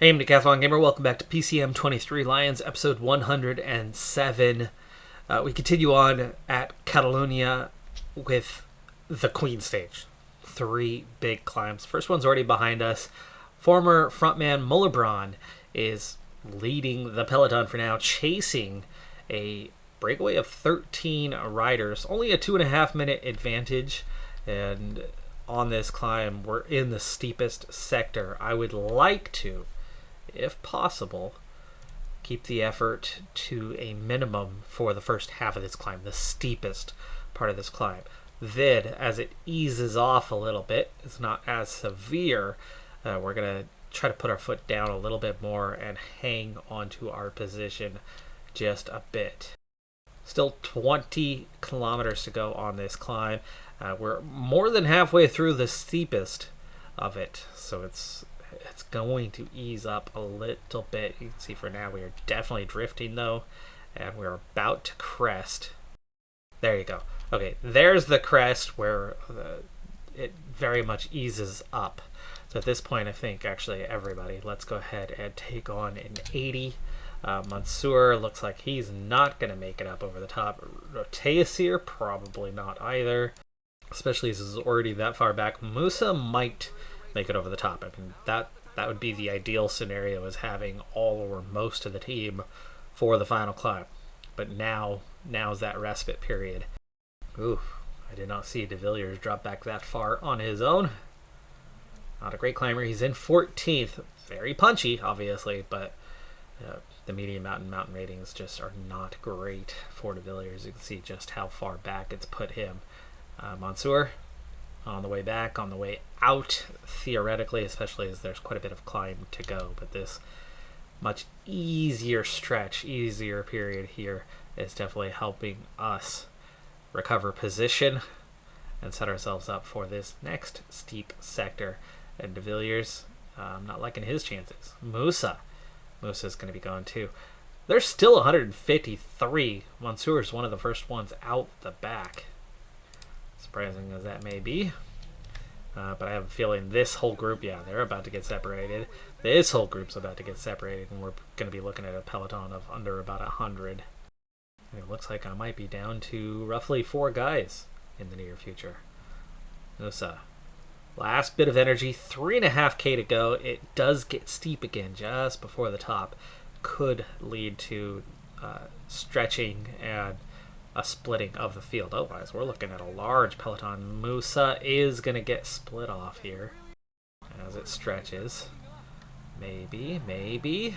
Hey, I'm Decathlon Gamer. Welcome back to PCM23 Lions, episode 107. We continue on at Catalonia with the Queen stage. 3 big climbs. First one's already behind us. Former frontman Mullerbron is leading the peloton for now, chasing a breakaway of 13 riders. Only a 2.5 minute advantage. And on this climb, we're in the steepest sector. I would like to, if possible, keep the effort to a minimum for the first half of this climb, the steepest part of this climb. Then, as it eases off a little bit, it's not as severe, we're going to try to put our foot down a little bit more and hang onto our position just a bit. Still 20 kilometers to go on this climb. We're more than halfway through the steepest of it, so it's going to ease up a little bit. You can see for now we are definitely drifting though, and we're about to crest. There you go. Okay, there's the crest where it very much eases up. So at this point, I think actually everybody, let's go ahead and take on an 80. Mansour looks like he's not going to make it up over the top. Rayie probably not either, especially as he's already that far back. Musa might make it over the top. I mean, that would be the ideal scenario, is having all or most of the team for the final climb. But now's that respite period. Ooh, I did not see De Villiers drop back that far on his own. Not a great climber. He's in 14th. Very punchy, obviously, but the medium mountain ratings just are not great for De Villiers. You can see just how far back it's put him. Mansour on the way back, on the way out, theoretically, especially as there's quite a bit of climb to go. But this much easier stretch, easier period here is definitely helping us recover position and set ourselves up for this next steep sector. And De Villiers, I'm not liking his chances. Musa's going to be going too. There's still 153. Mansour's one of the first ones out the back, surprising as that may be. But I have a feeling this whole group, they're about to get separated. This whole group's about to get separated, and we're going to be looking at a peloton of under about 100. And it looks like I might be down to roughly 4 guys in the near future. Musa, last bit of energy, 3.5K to go. It does get steep again just before the top. Could lead to stretching and a splitting of the field. Otherwise, we're looking at a large peloton. Musa is going to get split off here as it stretches. Maybe.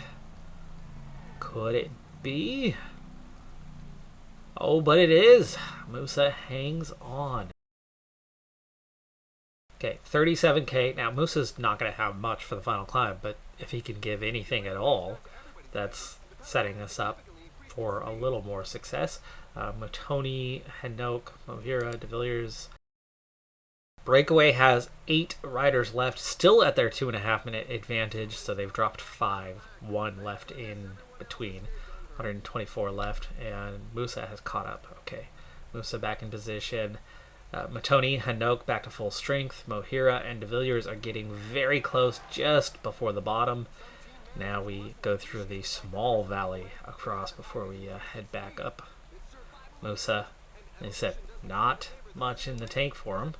Could it be? Oh, but it is. Musa hangs on. Okay, 37K. Now, Musa's not going to have much for the final climb, but if he can give anything at all, that's setting us up for a little more success. Matoni, Henok, Mohira, De Villiers. Breakaway has 8 riders left, still at their 2.5 minute advantage, so they've dropped 5. 1 left in between. 124 left, and Musa has caught up. Okay, Musa back in position. Matoni, Henok back to full strength. Mohira and De Villiers are getting very close, just before the bottom. Now we go through the small valley across before we head back up. Musa, like I said, not much in the tank for him.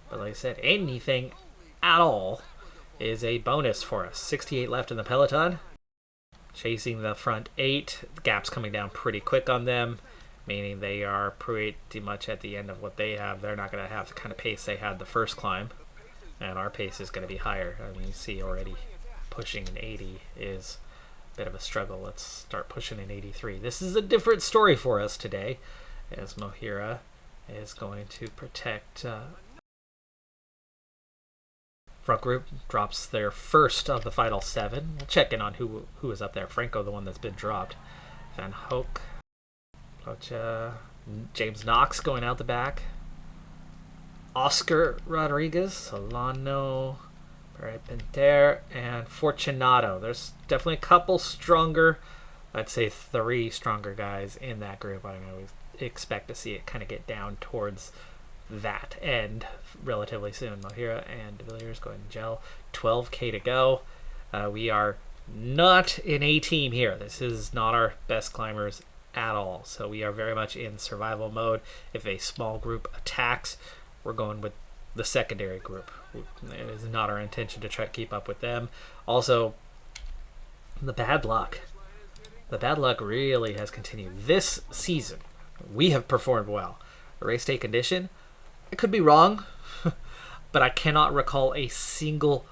But like I said, anything at all is a bonus for us. 68 left in the peloton. Chasing the front 8. The gap's coming down pretty quick on them, meaning they are pretty much at the end of what they have. They're not going to have the kind of pace they had the first climb. And our pace is going to be higher. I mean, you see already pushing an 80 is a bit of a struggle. Let's start pushing an 83. This is a different story for us today, as Mohira is going to protect. Front group drops their first of the final 7. We'll check in on who is up there. Franco, the one that's been dropped. Van Hoek. James Knox going out the back. Oscar Rodriguez. Solano. Pinter, and Fortunato. There's definitely a couple stronger, I'd say 3 stronger guys in that group. I always expect to see it kind of get down towards that end relatively soon. Mohira and De Villiers going to gel. 12K to go. We are not an A team here. This is not our best climbers at all. So we are very much in survival mode. If a small group attacks, we're going with the secondary group. It is not our intention to try to keep up with them. Also, the bad luck. The bad luck really has continued. This season, we have performed well. The race day condition, I could be wrong, but I cannot recall a single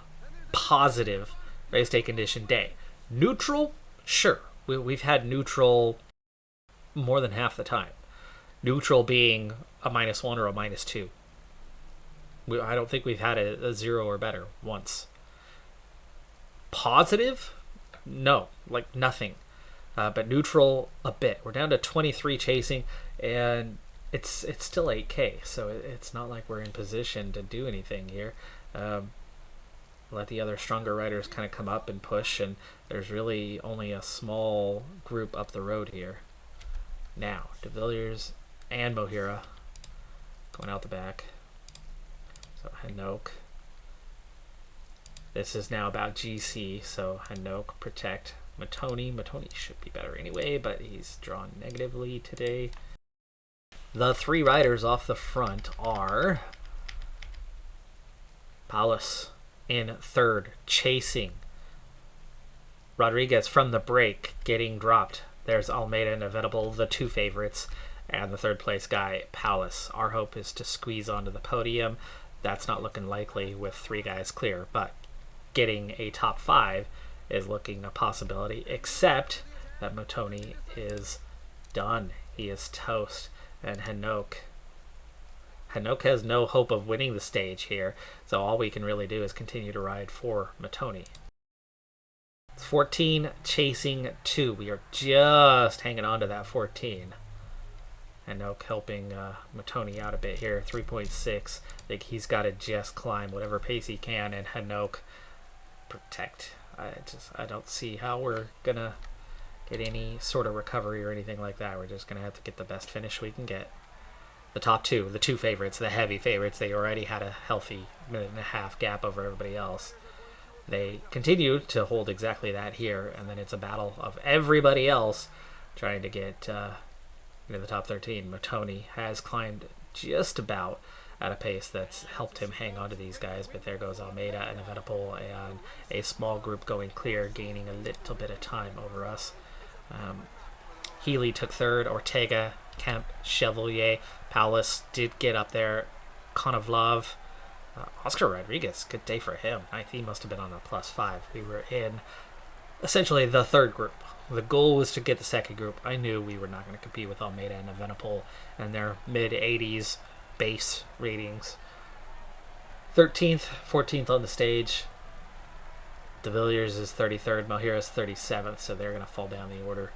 positive race day condition day. Neutral, sure. We've had neutral more than half the time. Neutral being a -1 or a -2. I don't think we've had a 0 or better once. Positive? No, like nothing. But neutral, a bit. We're down to 23 chasing, and it's still 8K, so it's not like we're in position to do anything here. Let the other stronger riders kind of come up and push, and there's really only a small group up the road here. Now, De Villiers and Mohira going out the back. So Hanoke. This is now about GC, so Hanoke protect Matoni. Matoni should be better anyway, but he's drawn negatively today. The 3 riders off the front are Paulus in 3rd, chasing. Rodriguez from the break, getting dropped. There's Almeida and Inevitable, the 2 favorites, and the 3rd place guy, Paulus. Our hope is to squeeze onto the podium. That's not looking likely with 3 guys clear, but getting a top 5 is looking a possibility, except that Matoni is done. He is toast. And Hanoke has no hope of winning the stage here, so all we can really do is continue to ride for Matoni. It's 14 chasing 2. We are just hanging on to that 14. Hanoke helping Matoni out a bit here, 3.6. I think he's got to just climb whatever pace he can, and Hanoke protect. I don't see how we're gonna get any sort of recovery or anything like that. We're just gonna have to get the best finish we can get. The top 2, the 2 favorites, the heavy favorites, they already had a healthy 1.5 gap over everybody else. They continue to hold exactly that here, and then it's a battle of everybody else trying to get into the top 13. Matoni has climbed just about at a pace that's helped him hang on to these guys, but there goes Almeida and Inevitable, and a small group going clear, gaining a little bit of time over us. Healy took 3rd, Ortega, Kemp, Chevalier, Paulus did get up there, Konovlov, Oscar Rodriguez, good day for him. He must have been on a +5. We were in essentially the 3rd group. The goal was to get the 2nd group. I knew we were not going to compete with Almeida and Inevitable and their mid-80s base ratings. 13th, 14th on the stage. De Villiers is 33rd, Mohira is 37th, so they're going to fall down the order.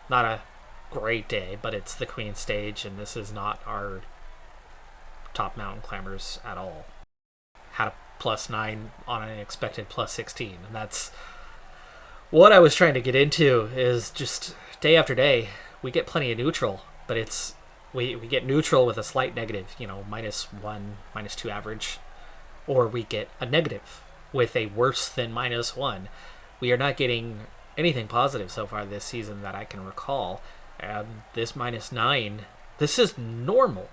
Not a great day, but it's the Queen stage, and this is not our top mountain climbers at all. Had a +9 on an expected +16, and that's what I was trying to get into. Is just day after day we get plenty of neutral, but it's we get neutral with a slight negative, -1, -2 average, or we get a negative with a worse than -1. We are not getting anything positive so far this season that I can recall. And this -9, this is normal,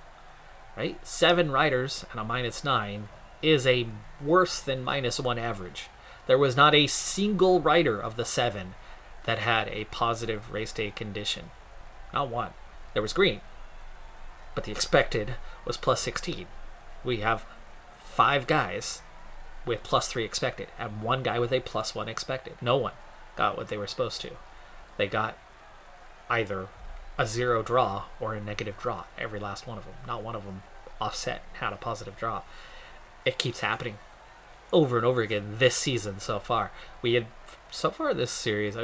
right? 7 riders and a -9 is a worse than -1 average. There was not a single rider of the 7 that had a positive race day condition. Not one. There was green, but the expected was +16. We have 5 guys with +3 expected and 1 guy with a +1 expected. No one got what they were supposed to. They got either a 0 draw or a negative draw, every last one of them. Not one of them offset had a positive draw. It keeps happening over and over again this season so far. We had, so far this series,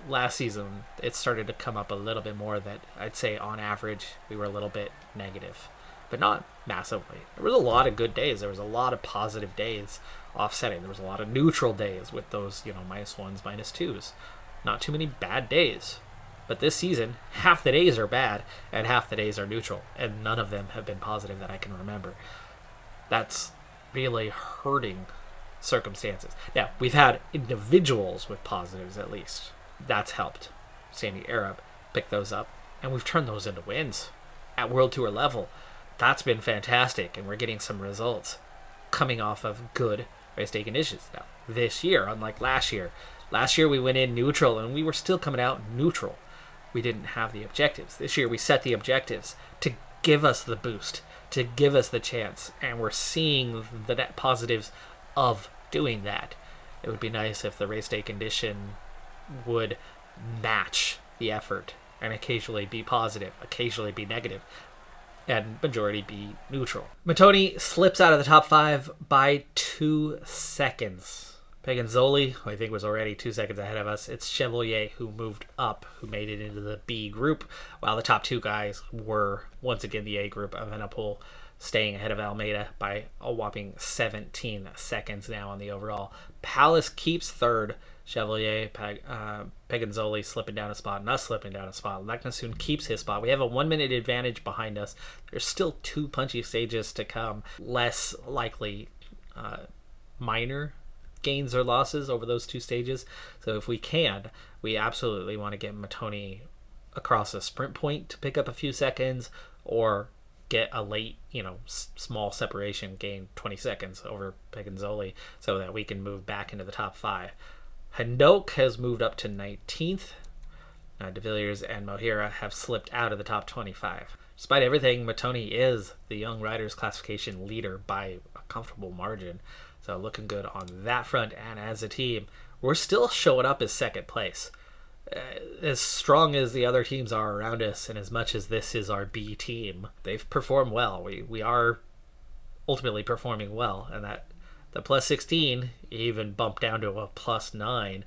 last season, it started to come up a little bit more that I'd say on average we were a little bit negative, but not massively. There was a lot of good days. There was a lot of positive days offsetting. There was a lot of neutral days with those, -1s, -2s. Not too many bad days. But this season, half the days are bad and half the days are neutral, and none of them have been positive that I can remember. That's really hurting circumstances. Now, we've had individuals with positives at least. That's helped. Sandy Aarab picked those up, and we've turned those into wins at World Tour level. That's been fantastic, and we're getting some results coming off of good race day conditions. Now, this year, unlike last year we went in neutral, and we were still coming out neutral. We didn't have the objectives. This year we set the objectives to give us the boost, to give us the chance, and we're seeing the net positives of doing that. It would be nice if the race day condition would match the effort and occasionally be positive, occasionally be negative, and majority be neutral. Mattoni slips out of the top 5 by 2 seconds. Peganzoli, who I think was already 2 seconds ahead of us. It's Chevalier who moved up, who made it into the B group, while the top 2 guys were once again the A group. Evenepoel staying ahead of Almeida by a whopping 17 seconds now on the overall. Palace keeps 3rd. Chevalier, Peganzoli slipping down a spot, and us slipping down a spot. Leknesund keeps his spot. We have a 1-minute advantage behind us. There's still 2 punchy stages to come. Less likely minor gains or losses over those 2 stages. So if we can, we absolutely want to get Mattoni across a sprint point to pick up a few seconds, or get a late, small separation, gain 20 seconds over Peganzoli, so that we can move back into the top 5. Hendok has moved up to 19th. De Villiers and Mohira have slipped out of the top 25. Despite everything, Mattoni is the young riders classification leader by a comfortable margin. So looking good on that front, and as a team, we're still showing up as 2nd place. As strong as the other teams are around us, and as much as this is our B team, they've performed well. We are ultimately performing well, and that the plus 16 even bumped down to a plus 9.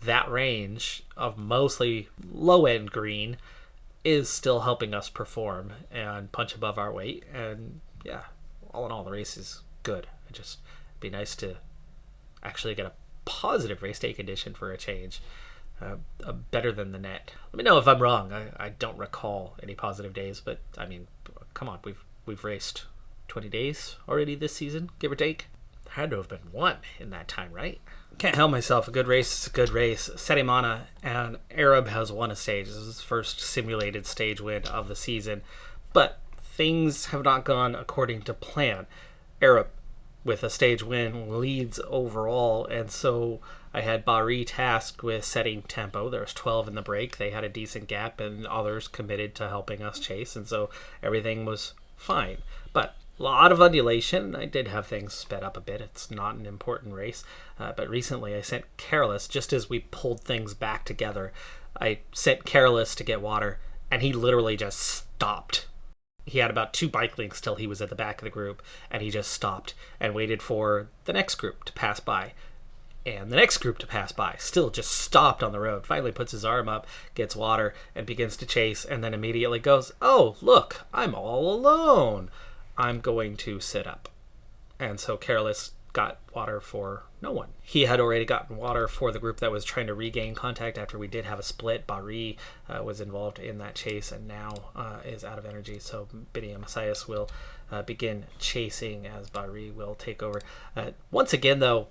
That range of mostly low-end green is still helping us perform and punch above our weight. And yeah, all in all, the race is good. It'd be nice to actually get a positive race day condition for a change, better than the net. Let me know if I'm wrong. I don't recall any positive days, but I mean, come on, we've raced 20 days already this season, give or take. There had to have been 1 in that time, right? Can't help myself. A good race is a good race. Semana and Aarab has won a stage. This is his first simulated stage win of the season, but things have not gone according to plan. Aarab, with a stage win, leads overall, and so I had Rayie tasked with setting tempo. There was 12 in the break. They had a decent gap, and others committed to helping us chase, and so everything was fine. But a lot of undulation. I did have things sped up a bit. It's not an important race, but recently I sent Careless, just as we pulled things back together, I sent Careless to get water, and he literally just stopped. He had about 2 bike links till he was at the back of the group, and he just stopped and waited for the next group to pass by. And the next group to pass by still just stopped on the road. Finally puts his arm up, gets water, and begins to chase, and then immediately goes, "Oh, look, I'm all alone. I'm going to sit up." And so Careless got water for no one. He had already gotten water for the group that was trying to regain contact after we did have a split. Rayie was involved in that chase and now is out of energy. So Biddy and Messias will begin chasing as Rayie will take over. Once again, though,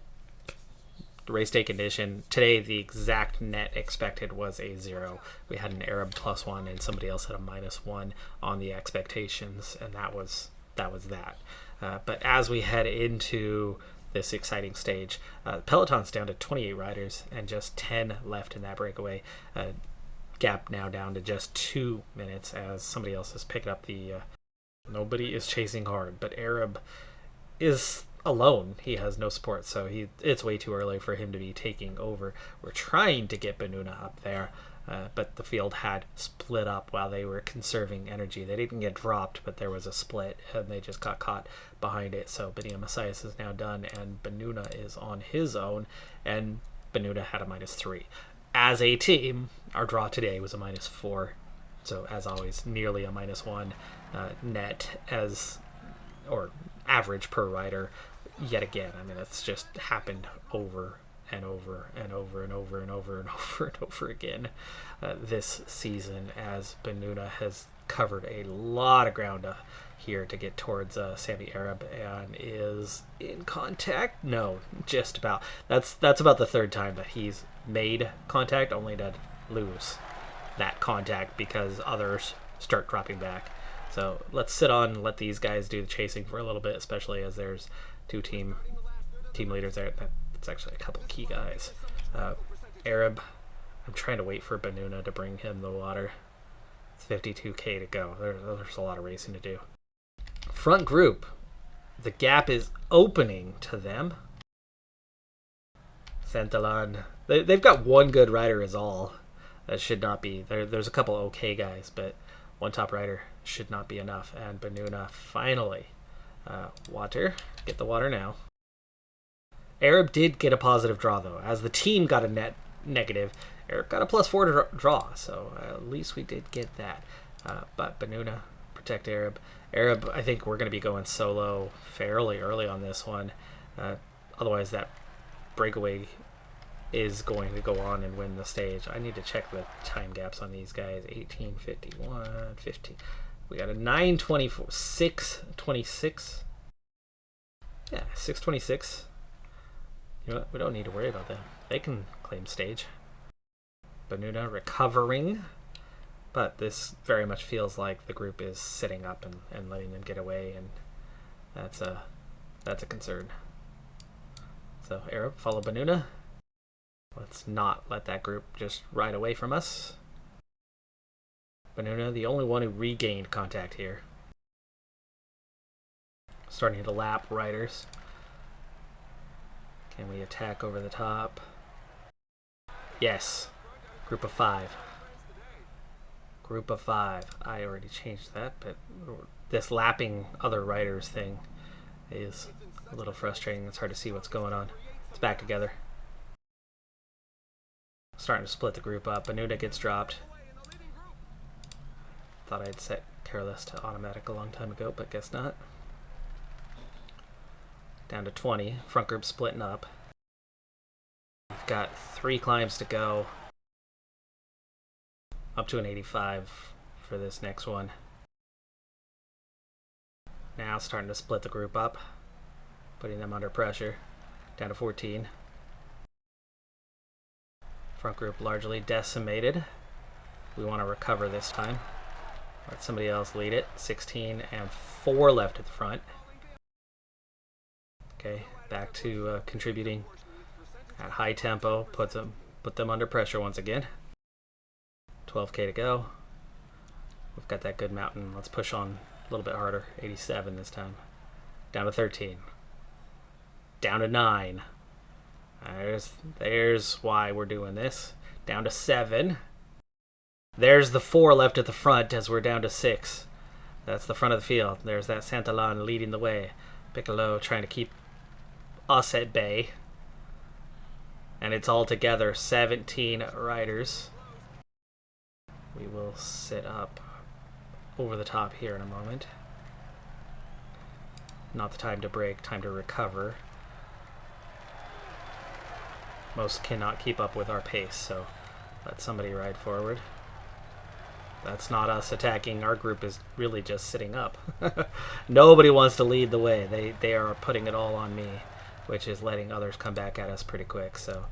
the race day condition, today the exact net expected was a 0. We had an Aarab +1 and somebody else had a -1 on the expectations, and that was that. But as we head into this exciting stage, Peloton's down to 28 riders and just 10 left in that breakaway. Gap now down to just 2 minutes as somebody else has picked up the... nobody is chasing hard, but Aarab is alone. He has no support, so it's way too early for him to be taking over. We're trying to get Benuna up there, but the field had split up while they were conserving energy. They didn't get dropped, but there was a split, and they just got caught behind it. So Benina Messias is now done, and Benuna is on his own, and Benuna had a -3. As a team, our draw today was a -4. So as always, nearly a -1 net or average per rider yet again. I mean, it's just happened over and over and over and over and over and over and over again this season, as Benuna has covered a lot of ground here to get towards Sammy Aarab, and is in contact. No, just about. That's about the third time that he's made contact, only to lose that contact because others start dropping back. So let's sit on and let these guys do the chasing for a little bit, especially as there's two team leaders there. That's actually a couple key guys. Aarab, I'm trying to wait for Benuna to bring him the water. It's 52k to go. There's a lot of racing to do. Front group, the gap is opening to them. Santalan, they've got one good rider is all. That should not be. There's a couple okay guys, but one top rider should not be enough. And Benuna finally, water, get the water now. Aarab did get a positive draw though, as the team got a net negative. Aarab got a +4 to draw, so at least we did get that. But Benuna, protect Aarab. Aarab, I think we're going to be going solo fairly early on this one. Otherwise, that breakaway is going to go on and win the stage. I need to check the time gaps on these guys. 18:51, 15. We got a 9:24, 6:26. Yeah, 6:26. You know what? We don't need to worry about them. They can claim stage. Benuna recovering. But this very much feels like the group is sitting up and letting them get away, and that's a concern. So Aarab, follow Benuna. Let's not let that group just ride away from us. Benuna, the only one who regained contact here. Starting to lap riders. Can we attack over the top? Yes. Group of 5. Group of 5. I already changed that, but this lapping other riders thing is a little frustrating. It's hard to see what's going on. It's back together. Starting to split the group up. Benuna gets dropped. Thought I'd set careless to automatic a long time ago, but guess not. Down to 20. Front group splitting up. We've got 3 climbs to go. Up to an 85 for this next one. Now starting to split the group up, putting them under pressure. Down to 14. Front group largely decimated. We want to recover this time. Let somebody else lead it. 16 and 4 left at the front. Okay, back to contributing at high tempo. Put them under pressure once again. 12k to go. We've got that good mountain. Let's push on a little bit harder. 87 this time. Down to 13. Down to 9. There's why we're doing this. Down to 7. There's the 4 left at the front as we're down to 6. That's the front of the field. There's that Santalan leading the way. Piccolo trying to keep us at bay. And it's all together 17 riders. We will sit up over the top here in a moment. Not the time to break, time to recover. Most cannot keep up with our pace, so let somebody ride forward. That's not us attacking. Our group is really just sitting up. Nobody wants to lead the way. They are putting it all on me, which is letting others come back at us pretty quick. So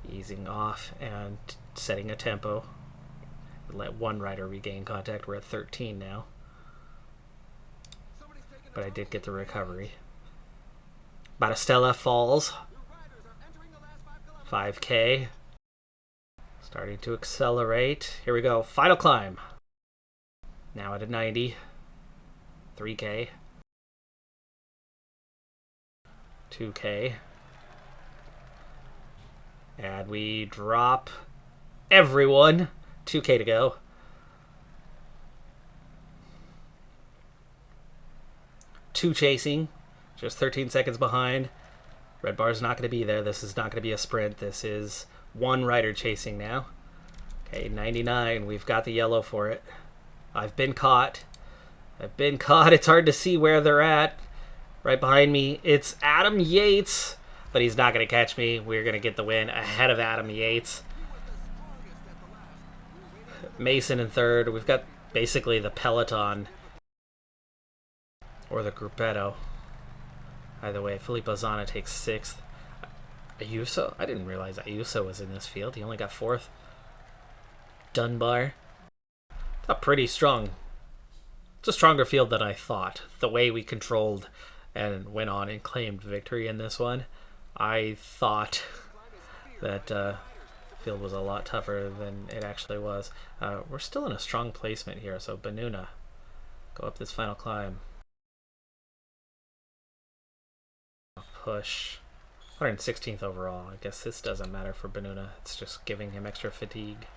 easing off and setting a tempo. Let one rider regain contact. We're at 13 now. But I did get the recovery. Batistella falls. 5k. Starting to accelerate. Here we go. Final climb. Now at a 90. 3k. 2k. And we drop everyone. 2k to go. Two chasing. Just 13 seconds behind. Red bar's not going to be there. This is not going to be a sprint. This is one rider chasing now. Okay, 99. We've got the yellow for it. I've been caught. It's hard to see where they're at. Right behind me, it's Adam Yates. But he's not going to catch me. We're going to get the win ahead of Adam Yates. Mason in third. We've got basically the peloton or the gruppetto. Either way, Filippo Zana takes 6th. Ayuso? I didn't realize Ayuso was in this field. He only got 4th. Dunbar. A pretty strong. It's a stronger field than I thought. The way we controlled and went on and claimed victory in this one, I thought that field was a lot tougher than it actually was. We're still in a strong placement here, so Benuna, go up this final climb. Push. 116th overall. I guess this doesn't matter for Benuna. It's just giving him extra fatigue.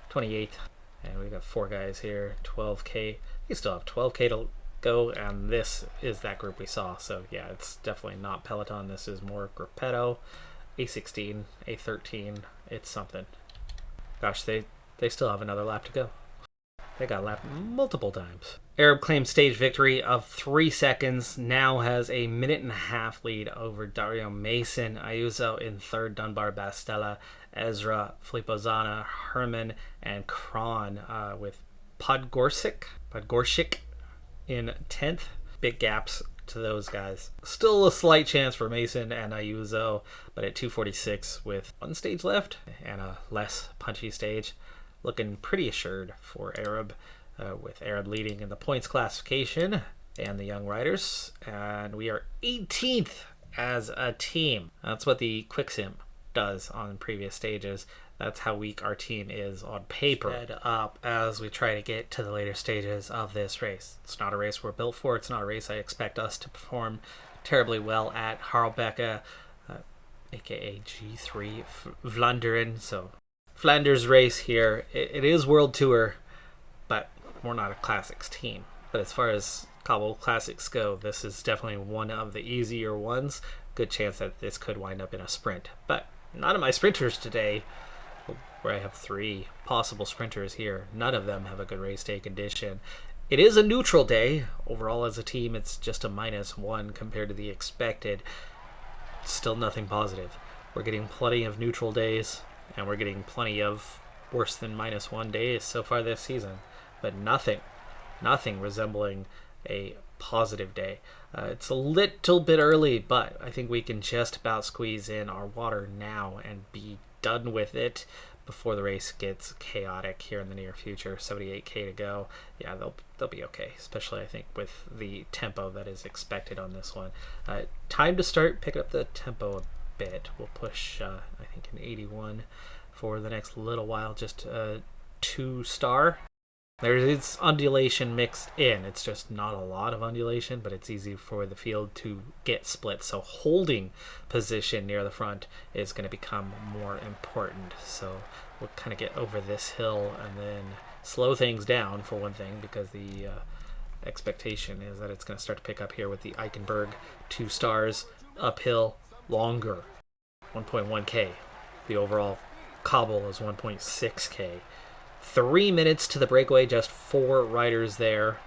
28th. And we got 4 guys here. 12k. You still have 12k to go, and this is that group we saw. So yeah, it's definitely not Peloton. This is more gruppetto. A16, A13. It's something. Gosh, they still have another lap to go. They got lapped multiple times. Aarab claimed stage victory of 3 seconds. Now has a 1.5-minute lead over Dario Mason. Ayuso in 3rd. Dunbar, Bastella, Ezra, Filippo Zana, Herman, and Kron with Podgorczyk in 10th. Big gaps to those guys. Still a slight chance for Mason and Ayuso, but at 2:46 with 1 stage left and a less punchy stage. Looking pretty assured for Aarab, with Aarab leading in the points classification and the young riders. And we are 18th as a team. That's what the quick sim does on previous stages. That's how weak our team is on paper. Sped up as we try to get to the later stages of this race. It's not a race we're built for. It's not a race I expect us to perform terribly well at. Harlbeke, aka G3 Vlaanderen, so Flanders race here. It is World Tour, but we're not a Classics team. But as far as Cobble Classics go, this is definitely one of the easier ones. Good chance that this could wind up in a sprint. But none of my sprinters today, where I have 3 possible sprinters here, none of them have a good race day condition. It is a neutral day. Overall as a team, it's just a -1 compared to the expected. Still nothing positive. We're getting plenty of neutral days, and we're getting plenty of worse than -1 days so far this season, but nothing resembling a positive day. It's a little bit early, but I think we can just about squeeze in our water now and be done with it before the race gets chaotic here in the near future. 78k to go. Yeah, they'll be okay, especially I think with the tempo that is expected on this one. Time to start picking up the tempo a bit. We'll push I think an 81 for the next little while. Just 2-star. There is undulation mixed in. It's just not a lot of undulation, but it's easy for the field to get split. So holding position near the front is going to become more important. So we'll kind of get over this hill and then slow things down for one thing, because the expectation is that it's going to start to pick up here with the Eichenberg 2 stars uphill longer. 1.1k. The overall cobble is 1.6k. 3 minutes to the breakaway, just 4 riders there,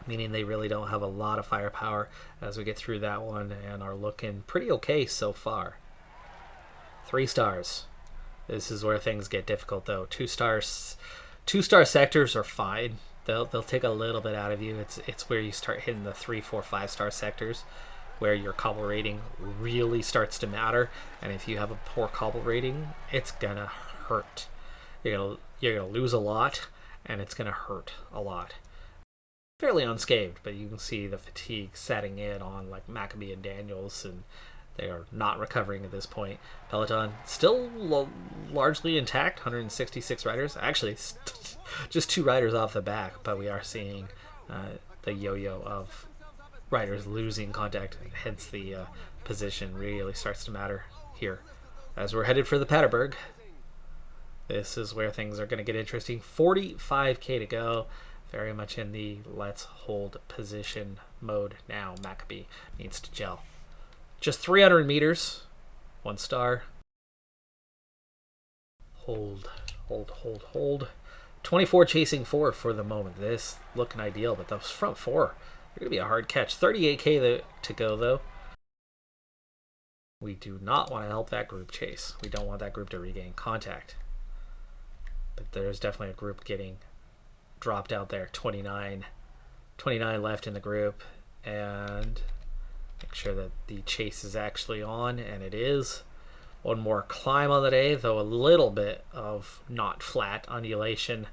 meaning they really don't have a lot of firepower as we get through that one, and are looking pretty okay so far. 3 stars. This is where things get difficult though. 2-star sectors are fine. They'll take a little bit out of you. It's where you start hitting the 3, 4, 5-star sectors where your cobble rating really starts to matter, and if you have a poor cobble rating, it's gonna hurt. You're gonna lose a lot, and it's gonna hurt a lot. Fairly unscathed, but you can see the fatigue setting in on like Maccabee and Daniels, and they are not recovering at this point. Peloton still largely intact, 166 riders. Actually, just 2 riders off the back, but we are seeing the yo-yo of riders losing contact. Hence the position really starts to matter here as we're headed for the Paterberg. This is where things are going to get interesting. 45k to go. Very much in the let's hold position mode now. Maccabee needs to gel. Just 300 meters. 1 star. Hold. 24 chasing 4 for the moment. This looking ideal, but those front 4 are going to be a hard catch. 38k to go, though. We do not want to help that group chase. We don't want that group to regain contact. But there's definitely a group getting dropped out there. 29 left in the group. and make sure that the chase is actually on, and it is. One more climb on the day, though a little bit of not flat undulation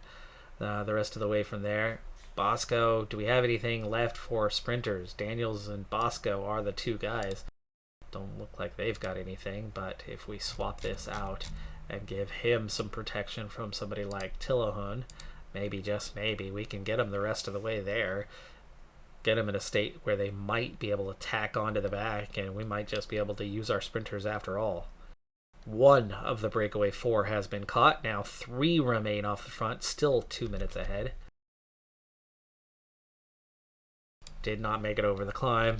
the rest of the way from there. Bosco, do we have anything left for sprinters? Daniels and Bosco are the two guys. Don't look like they've got anything, but if we swap this out and give him some protection from somebody like Tillahun, maybe, just maybe, we can get him the rest of the way there. Get them in a state where they might be able to tack onto the back, and we might just be able to use our sprinters after all. One of the breakaway 4 has been caught. Now 3 remain off the front, still 2 minutes ahead. Did not make it over the climb.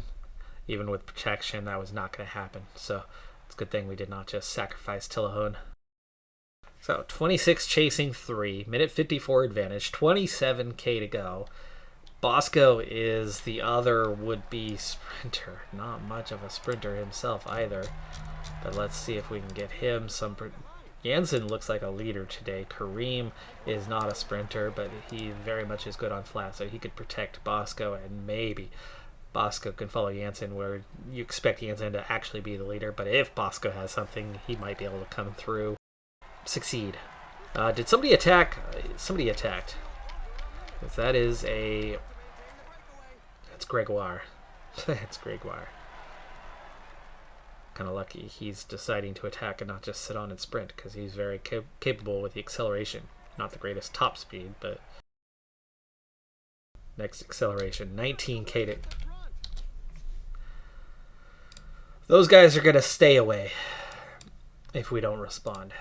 Even with protection, that was not going to happen. So it's a good thing we did not just sacrifice Tillahun. So 26 chasing 3, minute 54 advantage, 27k to go. Bosco is the other would-be sprinter. Not much of a sprinter himself either. But let's see if we can get him some... Jansen looks like a leader today. Kareem is not a sprinter, but he very much is good on flat, so he could protect Bosco, and maybe Bosco can follow Jansen, where you expect Jansen to actually be the leader. But if Bosco has something, he might be able to come through. Succeed. Did somebody attack? Somebody attacked. Because that is a... That's Gregoire. That's Gregoire. Kind of lucky he's deciding to attack and not just sit on and sprint, because he's very capable with the acceleration. Not the greatest top speed, but... Next acceleration. 19k to... Those guys are going to stay away if we don't respond.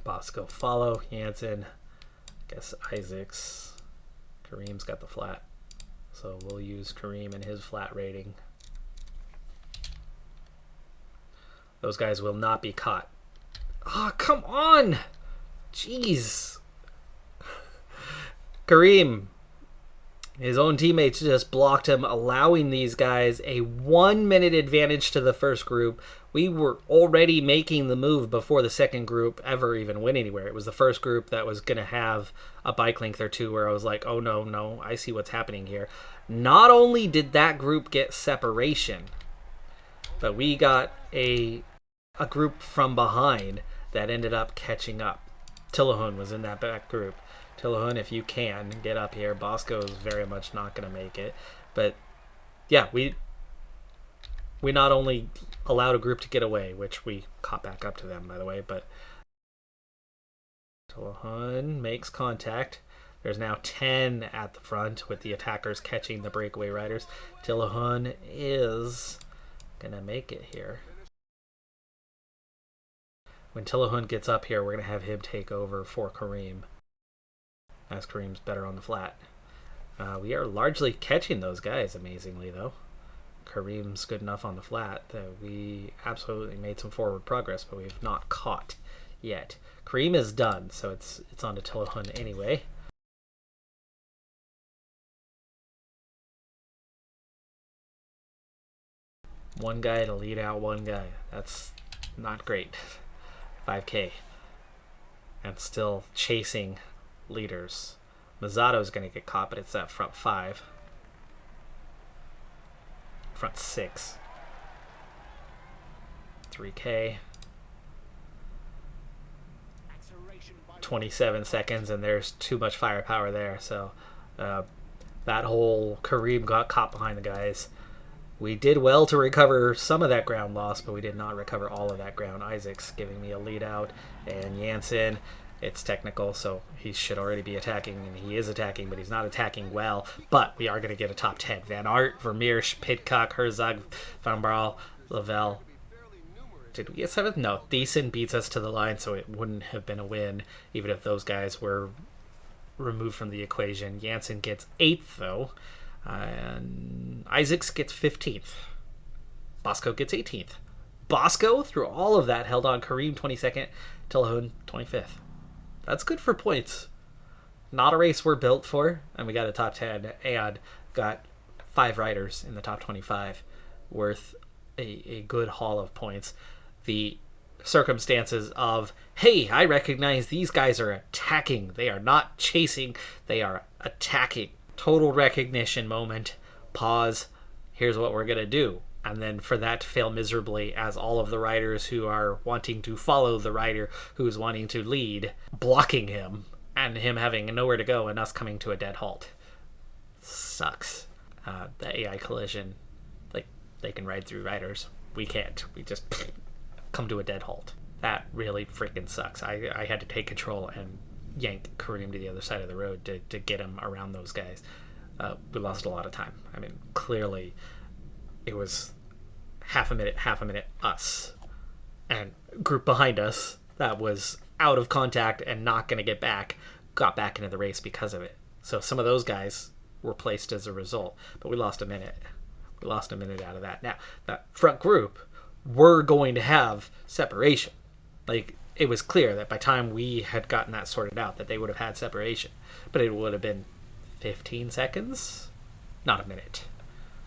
Bosco follow. Jansen... Guess Isaacs. Kareem's got the flat, so we'll use Kareem and his flat rating. Those guys will not be caught. Ah, oh, come on! Jeez. Kareem. His own teammates just blocked him, allowing these guys a 1 minute advantage to the first group. We were already making the move before the second group ever even went anywhere. It was the first group that was going to have a bike length or two where I was like, oh no, I see what's happening here. Not only did that group get separation, but we got a group from behind that ended up catching up. Tillahun was in that back group. Tillahun, if you can, get up here. Bosco is very much not going to make it. But, yeah, we not only allowed a group to get away, which we caught back up to them, by the way, but Tillahun makes contact. There's now 10 at the front with the attackers catching the breakaway riders. Tillahun is going to make it here. When Tillahun gets up here, we're going to have him take over for Kareem, as Kareem's better on the flat. We are largely catching those guys, amazingly, though. Kareem's good enough on the flat that we absolutely made some forward progress, but we've not caught yet. Kareem is done, so it's on to Tillahun anyway. One guy to lead out one guy. That's not great. 5k. And still chasing leaders. Mazzato's going to get caught, but it's that front 5. Front 6. 3k. 27 seconds, and there's too much firepower there. So that whole Kareem got caught behind the guys. We did well to recover some of that ground loss, but we did not recover all of that ground. Isaac's giving me a lead out, and Jansen, it's technical, so he should already be attacking, and he is attacking, but he's not attacking well. But we are going to get a top 10. Van Aert, Vermeersch, Pidcock, Herzog, Van Baarle, Lavelle. Did we get 7th? No. Thiessen beats us to the line, so it wouldn't have been a win, even if those guys were removed from the equation. Jansen gets 8th, though. And Isaacs gets 15th. Bosco gets 18th. Bosco, through all of that, held on. Kareem 22nd. Tillahun 25th. That's good for points. Not a race we're built for. And we got a top 10 and got 5 riders in the top 25. Worth a good haul of points. The circumstances of, hey, I recognize these guys are attacking. They are not chasing. They are attacking. total recognition moment, pause, here's what we're going to do. And then for that to fail miserably as all of the riders who are wanting to follow the rider who's wanting to lead, blocking him, and him having nowhere to go and us coming to a dead halt. Sucks. The AI collision, like, they can ride through riders. We can't. We just come to a dead halt. That really freaking sucks. I had to take control and yank Kareem to the other side of the road to get him around those guys. We lost a lot of time. I mean, clearly it was half a minute, us. And group behind us that was out of contact and not going to get back, got back into the race because of it. So some of those guys were placed as a result, but we lost a minute. We lost a minute out of that. Now, that front group were going to have separation. Like, it was clear that by the time we had gotten that sorted out, that they would have had separation. But it would have been 15 seconds, not a minute.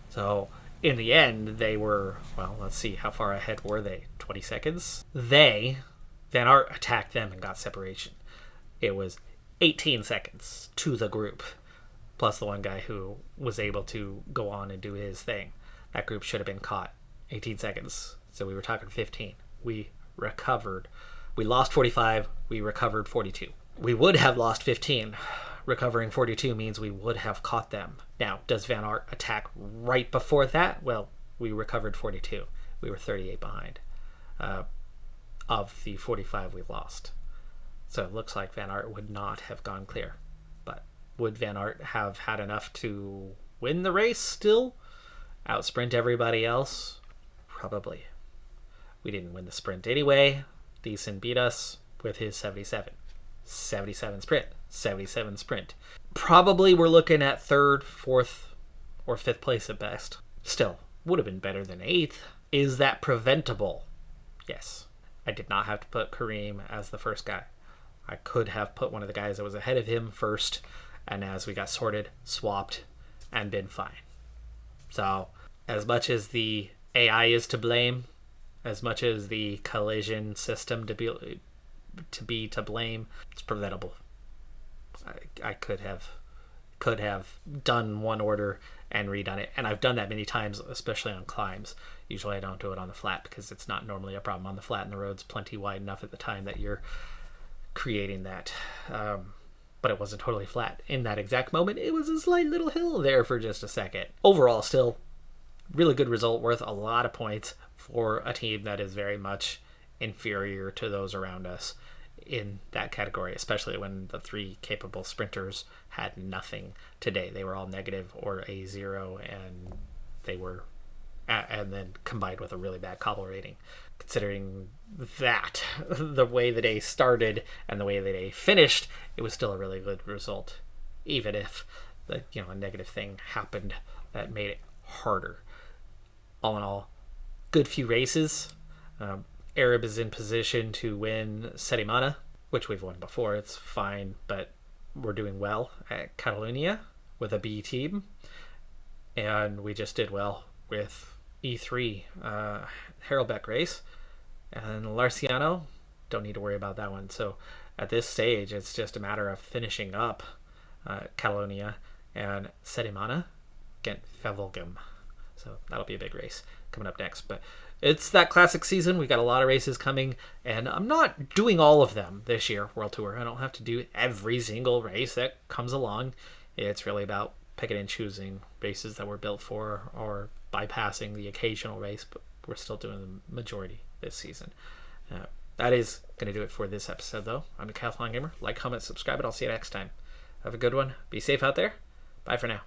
So, in the end, they were, well, let's see, how far ahead were they? 20 seconds? Van Aert attacked them and got separation. It was 18 seconds to the group, plus the one guy who was able to go on and do his thing. That group should have been caught. 18 seconds. So we were talking 15. We recovered. We lost 45. We recovered 42. We would have lost 15. Recovering 42 means we would have caught them. Now, does Van Aert attack right before that? Well, we recovered 42. We were 38 behind of the 45 we lost. So it looks like Van Aert would not have gone clear. But would Van Aert have had enough to win the race still? Outsprint everybody else? Probably. We didn't win the sprint anyway. Thiessen beat us with his 77. 77 sprint. 77 sprint. Probably we're looking at 3rd, 4th, or 5th place at best. Still, would have been better than 8th. Is that preventable? Yes. I did not have to put Kareem as the first guy. I could have put one of the guys that was ahead of him first, and as we got sorted, swapped, and been fine. So, as much as the AI is to blame, as much as the collision system to be to blame, it's preventable. I could have done one order and redone it, and I've done that many times, especially on climbs. Usually I don't do it on the flat because it's not normally a problem on the flat, and the road's plenty wide enough at the time that you're creating that. But it wasn't totally flat in that exact moment. It was a slight little hill there for just a second. Overall, still really good result, worth a lot of points for a team that is very much inferior to those around us in that category, especially when the 3 capable sprinters had nothing today. They were all negative or a 0, and they were, and then combined with a really bad cobble rating. Considering that, the way the day started and the way the day finished, it was still a really good result, even if a negative thing happened that made it harder. All in all, good few races. Aarab is in position to win Semana, which we've won before. It's fine, but we're doing well at Catalonia with a B team. And we just did well with E3 Harelbeck race. And Larciano, don't need to worry about that one. So at this stage, it's just a matter of finishing up Catalonia and Semana against Fevelgem. So that'll be a big race coming up next. But it's that classic season. We got a lot of races coming, and I'm not doing all of them this year, World Tour. I don't have to do every single race that comes along. It's really about picking and choosing races that we're built for, or bypassing the occasional race, but we're still doing the majority this season. That is going to do it for this episode, though. I'm Decathlon Gamer. Like, comment, subscribe, and I'll see you next time. Have a good one. Be safe out there. Bye for now.